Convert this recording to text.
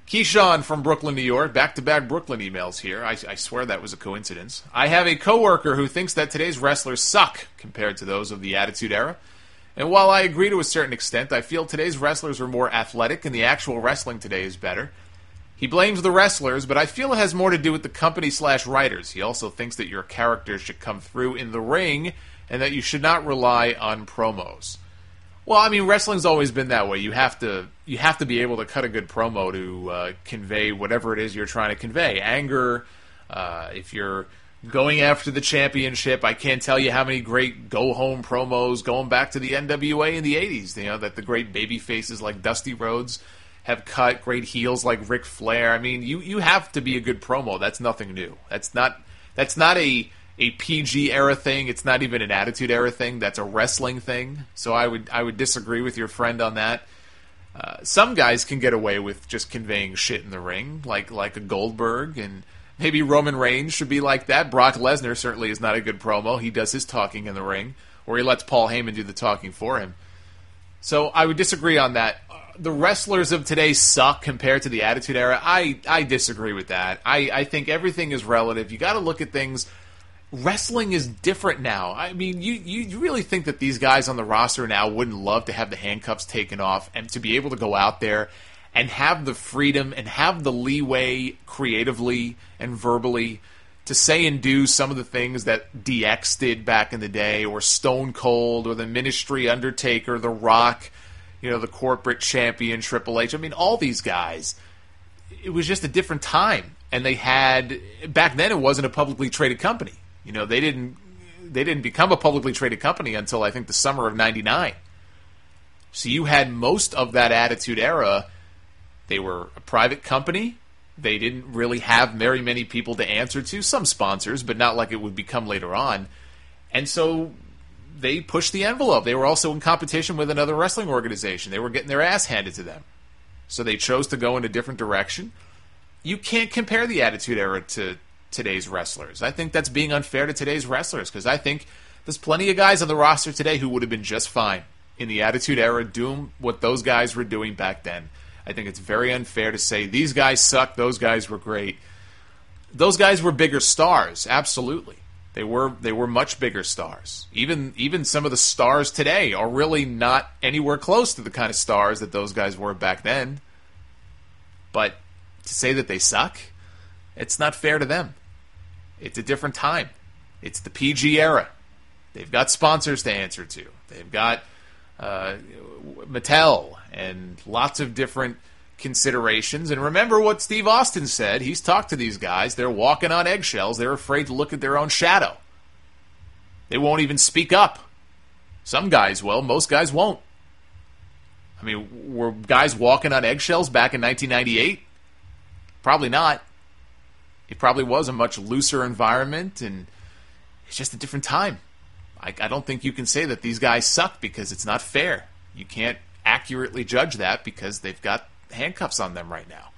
Keyshawn from Brooklyn, New York. Back-to-back Brooklyn emails here. I swear that was a coincidence. I have a coworker who thinks that today's wrestlers suck compared to those of the Attitude Era. And while I agree to a certain extent, I feel today's wrestlers are more athletic and the actual wrestling today is better. He blames the wrestlers, but I feel it has more to do with the company/writers. He also thinks that your characters should come through in the ring and that you should not rely on promos. Well, I mean, wrestling's always been that way. You have to be able to cut a good promo to convey whatever it is you're trying to convey. Anger, if you're going after the championship, I can't tell you how many great go-home promos going back to the NWA in the 80s, you know, that the great baby faces like Dusty Rhodes have cut, great heels like Ric Flair. I mean, you have to be a good promo. That's nothing new. That's not a PG era thing. It's not even an Attitude Era thing. That's a wrestling thing. So I would disagree with your friend on that. Some guys can get away with just conveying shit in the ring, like a Goldberg, and maybe Roman Reigns should be like that. Brock Lesnar certainly is not a good promo. He does his talking in the ring, or he lets Paul Heyman do the talking for him. So I would disagree on that. The wrestlers of today suck compared to the Attitude Era. I disagree with that. I think everything is relative. You got to look at things. Wrestling is different now. I mean, you really think that these guys on the roster now wouldn't love to have the handcuffs taken off and to be able to go out there and have the freedom and have the leeway creatively and verbally to say and do some of the things that DX did back in the day, or Stone Cold, or the Ministry, Undertaker, The Rock, you know, the corporate champion, Triple H. I mean, all these guys, it was just a different time. And they had, back then it wasn't a publicly traded company. You know, they didn't become a publicly traded company until I think the summer of '99. So you had most of that Attitude Era. They were a private company. They didn't really have very many people to answer to. Some sponsors, but not like it would become later on. And so they pushed the envelope. They were also in competition with another wrestling organization. They were getting their ass handed to them. So they chose to go in a different direction. You can't compare the Attitude Era to today's wrestlers. I think that's being unfair to today's wrestlers, because I think there's plenty of guys on the roster today who would have been just fine in the Attitude Era doing what those guys were doing back then. I think it's very unfair to say these guys suck, those guys were great. Those guys were bigger stars, absolutely. They were much bigger stars. Even some of the stars today are really not anywhere close to the kind of stars that those guys were back then. But to say that they suck, it's not fair to them. It's a different time. It's the PG era. They've got sponsors to answer to. They've got Mattel and lots of different considerations. And remember what Steve Austin said. He's talked to these guys. They're walking on eggshells. They're afraid to look at their own shadow. They won't even speak up. Some guys will. Most guys won't. I mean, were guys walking on eggshells back in 1998? Probably not. It probably was a much looser environment, and it's just a different time. I don't think you can say that these guys suck, because it's not fair. You can't accurately judge that because they've got handcuffs on them right now.